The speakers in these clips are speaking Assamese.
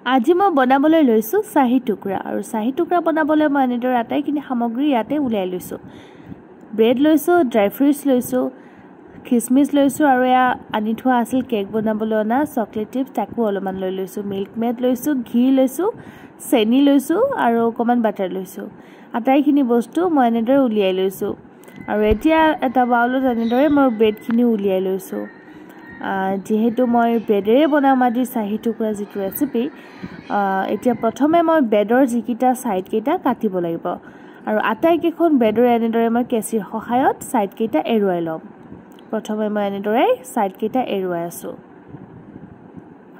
আজি মই বনাবলৈ লৈছোঁ চাহি টুকুৰা আৰু চাহি টুকুৰা বনাবলৈ মই এনেদৰে আটাইখিনি সামগ্ৰী ইয়াতে উলিয়াই লৈছোঁ ব্ৰেড লৈছোঁ ড্ৰাই ফ্ৰুটছ লৈছোঁ খিচমিচ লৈছোঁ আৰু এয়া আনি থোৱা আছিল কেক বনাবলৈ অনা চকলেট চিপছ তাকো অলপমান লৈ লৈছোঁ মিল্ক মেড লৈছোঁ ঘি লৈছোঁ চেনি লৈছোঁ আৰু অকণমান বাটাৰ লৈছোঁ আটাইখিনি বস্তু মই এনেদৰে উলিয়াই লৈছোঁ আৰু এতিয়া এটা বাউলত এনেদৰে মই ব্ৰেডখিনি উলিয়াই লৈছোঁ যেহেতু মই ব্ৰেডেৰে বনাম আজি চাহি টুকুৰা যিটো ৰেচিপি এতিয়া প্ৰথমে মই ব্ৰেডৰ যিকেইটা ছাইডকেইটা কাটিব লাগিব আৰু আটাইকেইখন ব্ৰেডৰে এনেদৰে মই কেঁচিৰ সহায়ত ছাইডকেইটা এৰুৱাই ল'ম প্ৰথমে মই এনেদৰে ছাইডকেইটা এৰুৱাই আছোঁ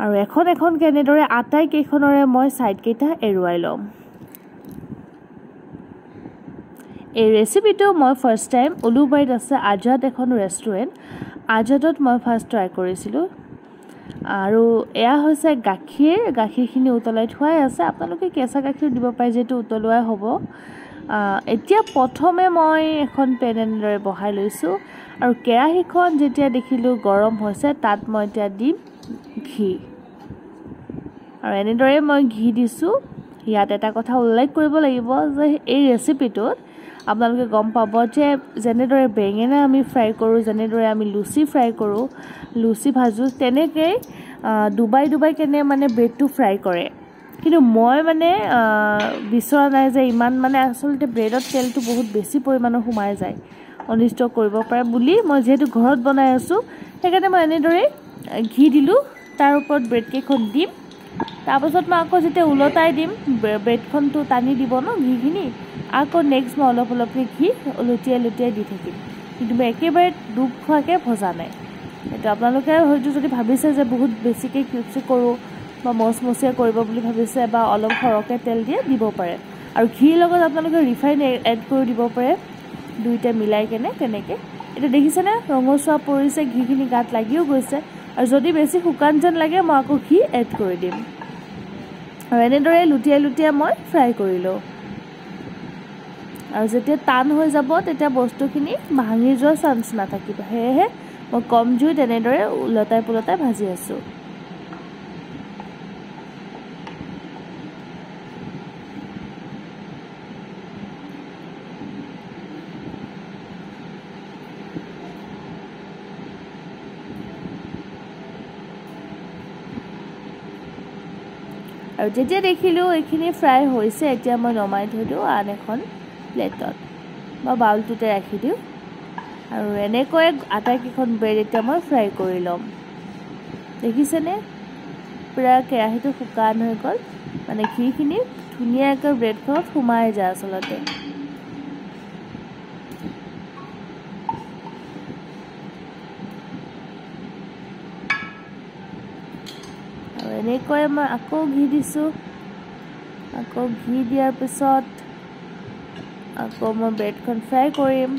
আৰু এখন এখনকৈ এনেদৰে আটাইকেইখনৰে মই ছাইডকেইটা এৰুৱাই ল'ম এই ৰেচিপিটো মই ফাৰ্ষ্ট টাইম উলুবাৰীত আছে আজাদ এখন ৰেষ্টুৰেণ্ট আজাদত মই ফাৰ্ষ্ট ট্ৰাই কৰিছিলোঁ আৰু এয়া হৈছে গাখীৰখিনি উতলাই থোৱাই আছে আপোনালোকে কেঁচা গাখীৰ দিব পাৰে যিহেতু উতলোৱাই হ'ব এতিয়া প্ৰথমে মই এখন পেন এনেদৰে বহাই লৈছোঁ আৰু কেৰাহীখন যেতিয়া দেখিলোঁ গৰম হৈছে তাত মই এতিয়া দিম ঘি আৰু এনেদৰে মই ঘি দিছোঁ ইয়াত এটা কথা উল্লেখ কৰিব লাগিব যে এই ৰেচিপিটোত আপোনালোকে গম পাব যে যেনেদৰে বেঙেনা আমি ফ্ৰাই কৰোঁ যেনেদৰে আমি লুচি ফ্ৰাই কৰোঁ লুচি ভাজোঁ তেনেকৈ ডুবাই কেনে মানে ব্ৰেডটো ফ্ৰাই কৰে কিন্তু মই মানে বিচৰা নাই যে ইমান মানে আচলতে ব্ৰেডত তেলটো বহুত বেছি পৰিমাণৰ সোমাই যায় অনিষ্ট কৰিব পাৰে বুলি মই যিহেতু ঘৰত বনাই আছোঁ সেইকাৰণে মই এনেদৰে ঘি দিলোঁ তাৰ ওপৰত ব্ৰেডকেইখন দিম তাৰপাছত মই আকৌ যেতিয়া ওলটাই দিম ব্ৰেডখনটো টানি দিব ন ঘিখিনি আকৌ নেক্সট মই অলপকৈ ঘি লুটিয়াই দি থাকিম কিন্তু মই একেবাৰে ডুব খোৱাকৈ ভজা নাই এইটো আপোনালোকে হয়তো যদি ভাবিছে যে বহুত বেছিকৈ ক্ৰিপচি কৰোঁ বা মচমচীয়া কৰিব বুলি ভাবিছে বা অলপ সৰহকৈ তেল দিয়ে দিব পাৰে আৰু ঘিৰ লগত আপোনালোকে ৰিফাইন এড কৰি দিব পাৰে দুইটা মিলাই কেনে তেনেকৈ এতিয়া দেখিছেনে ৰঙচুৱা পৰিছে ঘিখিনি গাত লাগিও গৈছে আৰু যদি বেছি শুকান যেন লাগে মই আকৌ ঘি এড কৰি দিম আৰু এনেদৰে লুটিয়াই মই ফ্ৰাই কৰিলোঁ আৰু যেতিয়া টান হৈ যাব তেতিয়া বস্তুখিনি ভাঙি যোৱাৰ চান্স নাথাকিব সেয়েহে মই কম জুইত এনেদৰে ওলটাই ভাজি আছোঁ আৰু যেতিয়া দেখিলোঁ এইখিনি ফ্ৰাই হৈছে এতিয়া মই নমাই থৈ দিওঁ আন এখন প্লেটত বা বাউলটোতে ৰাখি দিওঁ আৰু এনেকৈ আটাইকেইখন ব্ৰেড এতিয়া মই ফ্ৰাই কৰি ল'ম দেখিছেনে পূৰা কেৰাহীটো শুকান হৈ গ'ল মানে ঘিখিনি ধুনীয়াকৈ ব্ৰেডখনত সোমাই যায় আচলতে আৰু এনেকৈ মই আকৌ ঘি দিছোঁ আকৌ ঘি দিয়াৰ পিছত আকৌ মই ব্ৰেডখন ফ্ৰাই কৰিম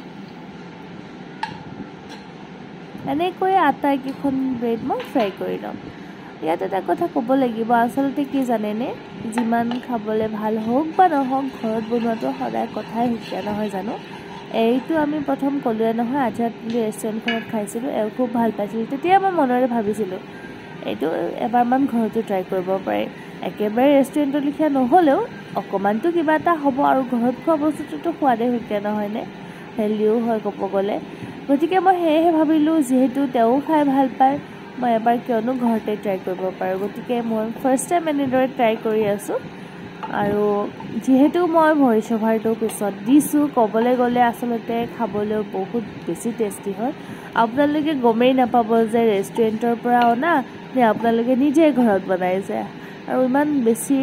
এনেকৈ আটাইকেইখন ব্ৰেড মই ফ্ৰাই কৰি ল'ম ইয়াত এটা কথা ক'ব লাগিব আচলতে কি জানেনে যিমান খাবলৈ ভাল হওক বা নহওক ঘৰত বনোৱাটো সদায় কথাই সুকীয়া নহয় জানো এইটো আমি প্ৰথম ক'লোৱে নহয় আজাদ বুলি ৰেষ্টুৰেণ্টখনত খাইছিলোঁ এওঁ খুব ভাল পাইছিলোঁ তেতিয়া মই মনৰে ভাবিছিলোঁ এইটো এবাৰমান ঘৰতো ট্ৰাই কৰিব পাৰে একেবাৰে ৰেষ্টুৰেণ্টৰ লিখীয়া নহ'লেও অকণমানটো কিবা এটা হ'ব আৰু ঘৰত খোৱা বস্তুটোতো সোৱাদেই সুকীয়া নহয়নে হেল্ডিও হয় ক'ব গ'লে গতিকে মই সেয়েহে ভাবিলোঁ যিহেতু তেওঁ খাই ভাল পায় মই এবাৰ কিয়নো ঘৰতে ট্ৰাই কৰিব পাৰোঁ গতিকে মই ফাৰ্ষ্ট টাইম এনেদৰে ট্ৰাই কৰি আছোঁ আৰু যিহেতু মই ভইচ অভাৰটো পিছত দিছোঁ ক'বলৈ গ'লে আচলতে খাবলৈও বহুত বেছি টেষ্টি হয় আপোনালোকে গমেই নাপাব যে ৰেষ্টুৰেণ্টৰ পৰা অনা নে আপোনালোকে নিজে ঘৰত বনাইছে আৰু ইমান বেছি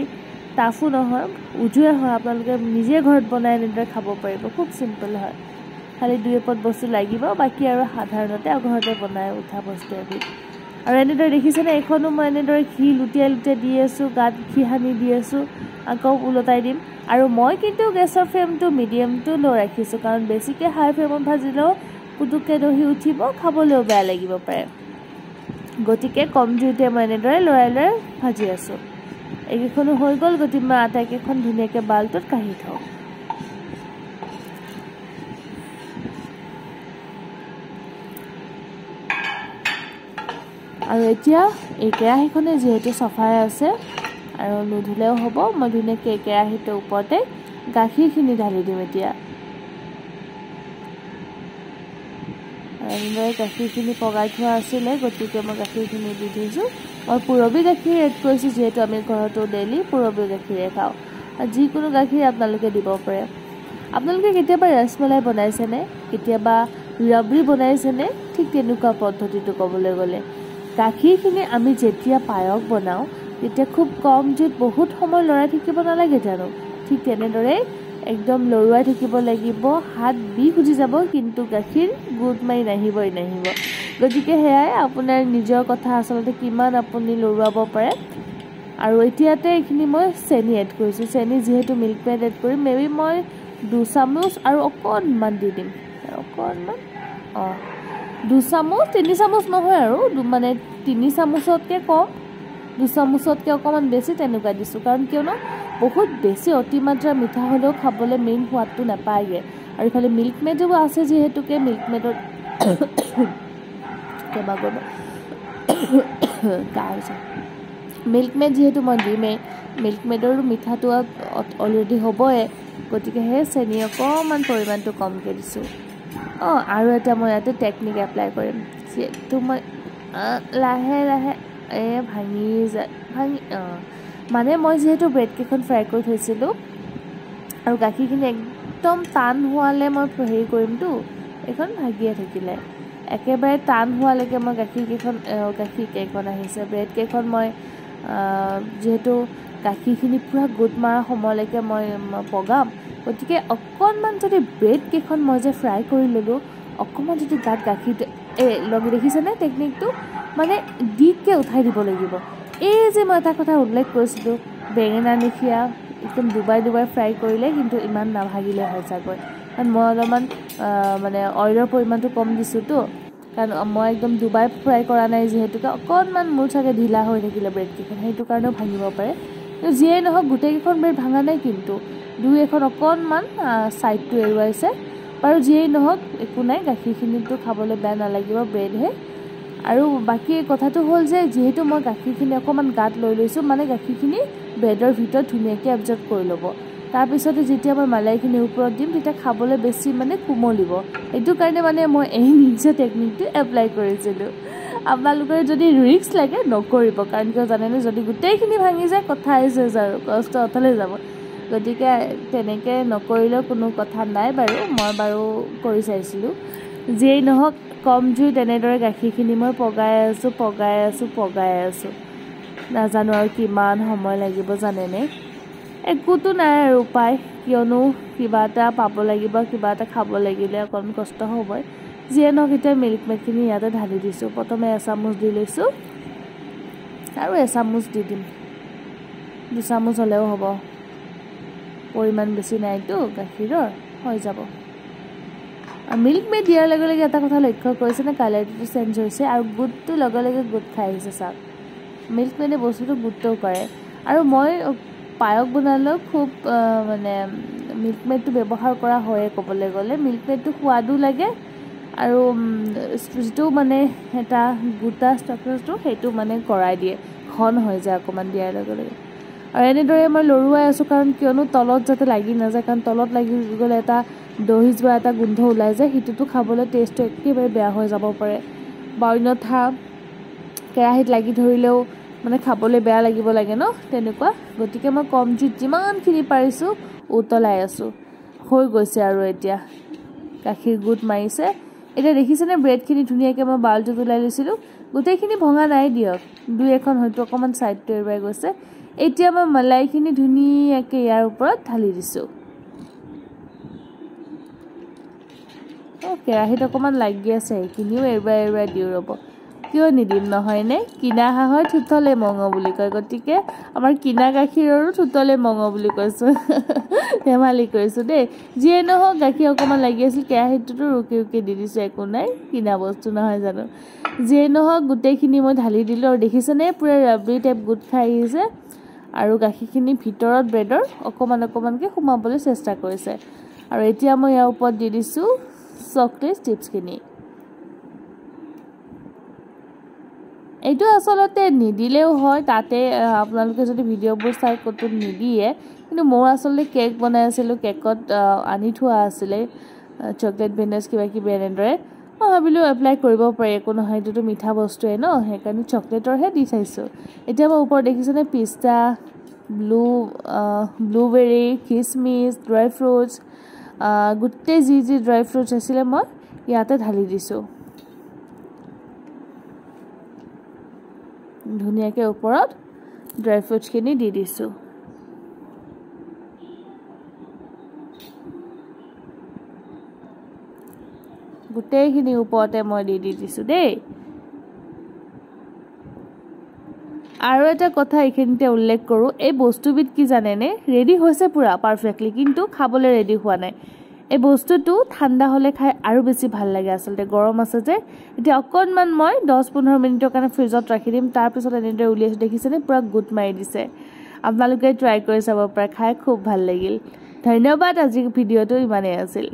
টাফো নহয় উজুৱে হয় আপোনালোকে নিজে ঘৰত বনাই এনেদৰে খাব পাৰিব খুব চিম্পল হয় খালি দুই এপদ বস্তু লাগিব বাকী আৰু সাধাৰণতে ঘৰতে বনাই উঠা বস্তু এবিধ আৰু এনেদৰে দেখিছেনে এইখনো মই এনেদৰে ঘি লুটিয়াই দি আছোঁ গাত ঘি সানি দি আছোঁ আকৌ ওলটাই দিম আৰু মই কিন্তু গেছৰ ফ্লেমটো মিডিয়ামটো ল' ৰাখিছোঁ কাৰণ বেছিকৈ হাই ফ্লেমত ভাজিলেও পুতুককৈ দহি উঠিব খাবলৈও বেয়া লাগিব পাৰে গতিকে কম জুইতে মই এনেদৰে লৰাই ভাজি আছোঁ এইকেইখনো হৈ গ'ল গতিকে মই আটাইকেইখন ধুনীয়াকৈ বাল্টত কাঢ়ি থওঁ আৰু এতিয়া এই কেৰাহীখনে যেহেতু চফাই আছে আৰু নুধুলেও হ'ব মই ধুনীয়াকৈ কেৰাহীটোৰ ওপৰতে গাখীৰখিনি ঢালি দিম এতিয়া এনেদৰে গাখীৰখিনি পগাই থোৱা আছিলে গতিকে মই গাখীৰখিনি দি দিছোঁ মই পুৰবী গাখীৰ এড কৰিছোঁ যিহেতু আমি ঘৰতো ডেইলি পুৰবী গাখীৰে খাওঁ আৰু যিকোনো গাখীৰ আপোনালোকে দিব পাৰে আপোনালোকে কেতিয়াবা ৰসমলাই বনাইছেনে কেতিয়াবা ৰাবৰি বনাইছেনে ঠিক তেনেকুৱা পদ্ধতিটো ক'বলৈ গ'লে গাখীৰখিনি আমি যেতিয়া পায়স বনাওঁ তেতিয়া খুব কম জুইত বহুত সময় লৰাই থাকিব নালাগে জানো ঠিক তেনেদৰে একদম লৰুৱাই থাকিব লাগিব হাত বিষ উঠি যাব কিন্তু গাখীৰ গোট মাৰি নাহিব গতিকে সেয়াই আপোনাৰ নিজৰ কথা আচলতে কিমান আপুনি লৰুৱাব পাৰে আৰু এতিয়াতে এইখিনি মই চেনি এড কৰিছোঁ চেনি যিহেতু মিল্ক মেড এড কৰিম মেবি মই 2 চামুচ আৰু অকণমান দি দিম অকণমান 2 চামুচ 3 চামুচ নহয় আৰু মানে 3 চামুচতকৈ কম 2 চামুচতকৈ অকণমান বেছি তেনেকুৱা দিছোঁ কাৰণ কিয়নো বহুত বেছি অতিমাত্ৰা মিঠা হ'লেও খাবলৈ মেইন সোৱাদটো নাপায়গৈ আৰু ইফালে মিল্ক মেডো আছে যিহেতুকে মিল্ক মেডৰ মিল্ক মেড যিহেতু মই দিমেই মিল্ক মেডৰো মিঠাটো অলৰেডি হ'বই গতিকে সেই চেনি অকণমান পৰিমাণটো কমকৈ দিছোঁ আৰু এটা মই ইয়াতে টেকনিক এপ্লাই কৰিম যিহেতু মই লাহে লাহে ভাঙি মানে মই যিহেতু ব্ৰেডকেইখন ফ্ৰাই কৰি থৈছিলোঁ আৰু গাখীৰখিনি একদম টান হোৱালৈ মই হেৰি কৰিমতো এইখন ভাগিয়ে থাকিলে একেবাৰে টান হোৱালৈকে মই গাখীৰ কেইখন আহিছে ব্ৰেডকেইখন মই যিহেতু গাখীৰখিনি পূৰা গোট মৰা সময়লৈকে মই পগাম গতিকে অকণমান যদি ব্ৰেডকেইখন মই যে ফ্ৰাই কৰি ল'লোঁ অকণমান যদি গাত গাখীৰটো লগে দেখিছেনে টেকনিকটো মানে দিককৈ উঠাই দিব লাগিব এই যে মই এটা কথা উল্লেখ কৰিছিলোঁ বেঙেনা নিখিয়া একদম দুবাৰ ফ্ৰাই কৰিলে কিন্তু ইমান নাভাগিলে হয় চাগৈ কাৰণ মই অলপমান মানে অইলৰ পৰিমাণটো কম দিছোঁতো কাৰণ মই একদম দুবাৰ ফ্ৰাই কৰা নাই যিহেতুকে অকণমান মোৰ চাগে ঢিলা হৈ থাকিলে ব্ৰেডকেইখন সেইটো কাৰণেও ভাঙিব পাৰে কিন্তু যিয়েই নহওক গোটেইকেইখন ব্ৰেড ভাঙা নাই কিন্তু দুই এখন অকণমান ছাইডটো এৰুৱাইছে বাৰু যিয়েই নহওক একো নাই গাখীৰখিনিতো খাবলৈ বেয়া নালাগিব ব্ৰেডহে আৰু বাকী কথাটো হ'ল যে যিহেতু মই গাখীৰখিনি অকণমান গাত লৈ লৈছোঁ মানে গাখীৰখিনি ব্ৰেডৰ ভিতৰত ধুনীয়াকৈ এবজৰ্ব কৰি ল'ব তাৰপিছতে যেতিয়া মই মালাইখিনি ওপৰত দিম তেতিয়া খাবলৈ বেছি মানে কোমলিব এইটো কাৰণে মানে মই এই নিজে টেকনিকটো এপ্লাই কৰিছিলোঁ আপোনালোকৰ যদি ৰিস্ক লাগে নকৰিব কাৰণ কিয় জানেনে যদি গোটেইখিনি ভাঙি যায় কথা আহিছে আৰু কষ্ট অথলে যাব গতিকে তেনেকৈ নকৰিলেও কোনো কথা নাই বাৰু মই বাৰু কৰি চাইছিলোঁ যিয়েই নহওক কম জুই তেনেদৰে গাখীৰখিনি মই পগাই আছোঁ নাজানো আৰু কিমান সময় লাগিব জানেনে একোতো নাই আৰু উপায় কিয়নো কিবা এটা পাব লাগিব কিবা এটা খাব লাগিলে অকণ কষ্ট হ'বই যিয়ে নহওক এতিয়া মিল্ক মেডখিনি ইয়াতে ঢালি দিছোঁ প্ৰথমে এচামুচ দি লৈছোঁ আৰু এচামুচ দি দিম 2 চামুচ হ'লেও হ'ব পৰিমাণ বেছি নাইতো গাখীৰৰ হৈ যাব মিল্ক মেড দিয়াৰ লগে লগে এটা কথা লক্ষ্য কৰিছেনে কালাৰটো চেঞ্জ হৈছে আৰু গোটটো লগে লগে গোট খাই আহিছে চাওক মিল্ক মেডে বস্তুটো গোটও কৰে আৰু মই পায়স বনালেও খুব মানে মিল্ক মেডটো ব্যৱহাৰ কৰা হয়ে ক'বলৈ গ'লে মিল্ক মেডটো সোৱাদো লাগে আৰু যিটো মানে এটা গোটা ষ্ট্ৰাকচাৰটো সেইটো মানে কৰাই দিয়ে ঘন হৈ যায় অকণমান দিয়াৰ লগে লগে আৰু এনেদৰে মই লৰুৱাই আছোঁ কাৰণ কিয়নো তলত যাতে লাগি নাযায় কাৰণ তলত লাগি গ'লে এটা দহি যোৱা এটা গোন্ধ ওলাই যায় সেইটোতো খাবলৈ টেষ্টটো একেবাৰে বেয়া হৈ যাব পাৰে বা অন্যথা কেৰাহীত লাগি ধৰিলেও মানে খাবলৈ বেয়া লাগিব লাগে ন তেনেকুৱা গতিকে মই কম জুইত যিমানখিনি পাৰিছোঁ উতলাই আছোঁ হৈ গৈছে আৰু এতিয়া গাখীৰ গোট মাৰিছে এতিয়া দেখিছেনে ব্ৰেডখিনি ধুনীয়াকৈ মই বাউলটোত ওলাই লৈছিলোঁ গোটেইখিনি ভঙা নাই দিয়ক দুই এখন হয়তো অকণমান ছাইডটো এৰুৱাই গৈছে এতিয়া মই মলাইখিনি ধুনীয়াকৈ ইয়াৰ ওপৰত ঢালি দিছোঁ কেৰাহীত অকণমান লাগি আছে সেইখিনিও এৰুৱাই দিওঁ ৰ'ব কিয় নিদিম নহয়নে কিনা হাঁহৰ থুতলে মঙহ বুলি কয় গতিকে আমাৰ কিনা গাখীৰৰো থুতলে মঙহ বুলি কৈছোঁ ধেমালি কৰিছোঁ দেই যিয়ে নহওক গাখীৰ অকণমান লাগি আছিল কেৰাহীটোতো ৰুকি দি দিছোঁ একো নাই কিনা বস্তু নহয় জানো যিয়ে নহওক গোটেইখিনি মই ঢালি দিলোঁ আৰু দেখিছেনে পূৰা ৰাবৰি টাইপ গোট খাই আহিছে আৰু গাখীৰখিনি ভিতৰত ব্ৰেডৰ অকণমানকৈ সোমাবলৈ চেষ্টা কৰিছে আৰু এতিয়া মই ইয়াৰ ওপৰত দি দিছোঁ চকলেট চিপ্ছখিনি এইটো আসলতে নিদিলেও হয় তাতে আপোনালোকে যদি ভিডিঅ'বোৰ চাই ক'তো নিদিয়ে কিন্তু মই আসলতে কেক বনাই আছিলোঁ কেকত আনি থোৱা আছিলে চকলেট ভেনিছ কিবা কিবি এনেদৰে মই ভাবিলোঁ এপ্লাই কৰিব পাৰি একো নহয় এইটোতো মিঠা বস্তুৱে ন সেইকাৰণে চকলেটৰহে দি চাইছোঁ এতিয়া মই ওপৰত দেখিছেনে পিষ্টা ব্লুবেৰী কিচমিচ ড্ৰাই ফ্ৰুটছ গোটেই যি ড্ৰাই ফ্ৰুটছ আছিলে মই ইয়াতে ঢালি দিছোঁ ধুনীয়াকৈ ওপৰত ড্ৰাই ফ্ৰুটছখিনি দি দিছোঁ গোটেইখিনি ওপৰতে মই দি দিছোঁ দেই আৰু এটা কথা এইখিনিতে উল্লেখ কৰোঁ এই বস্তুবিধ কি জানেনে ৰেডি হৈছে পুৰা পাৰফেক্টলি কিন্তু খাবলৈ ৰেডি হোৱা নাই এই বস্তুটো ঠাণ্ডা হ'লে খাই আৰু বেছি ভাল লাগে আসলতে গৰম আছে যে এতিয়া অকণমান মই 10-15 মিনিটৰ কাৰণে ফ্ৰিজত ৰাখি দিম তাৰপিছত এনেদৰে উলিয়াইছোঁ দেখিছেনে পুৰা গুড মাৰি দিছে আপোনালোকে ট্ৰাই কৰি চাব পাৰে খাই খুব ভাল লাগিল ধন্যবাদ আজিৰ ভিডিঅ'টো ইমানেই আছিল